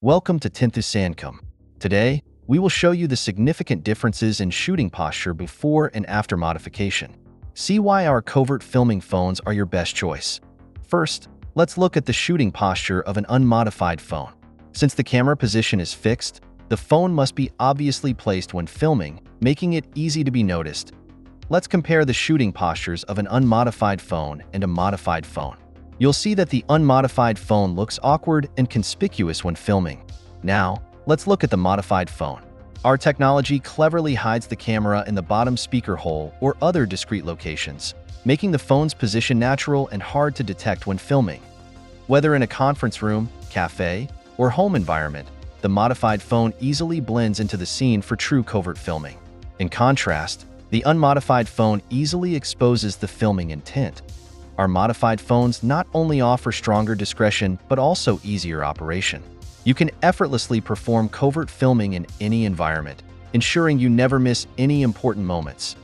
Welcome to Tenthousandcam. Today, we will show you the significant differences in shooting posture before and after modification. See why our covert filming phones are your best choice. First, let's look at the shooting posture of an unmodified phone. Since the camera position is fixed, the phone must be obviously placed when filming, making it easy to be noticed. Let's compare the shooting postures of an unmodified phone and a modified phone. You'll see that the unmodified phone looks awkward and conspicuous when filming. Now, let's look at the modified phone. Our technology cleverly hides the camera in the bottom speaker hole or other discrete locations, making the phone's position natural and hard to detect when filming. Whether in a conference room, cafe, or home environment, the modified phone easily blends into the scene for true covert filming. In contrast, the unmodified phone easily exposes the filming intent. Our modified phones not only offer stronger discretion, but also easier operation. You can effortlessly perform covert filming in any environment, ensuring you never miss any important moments.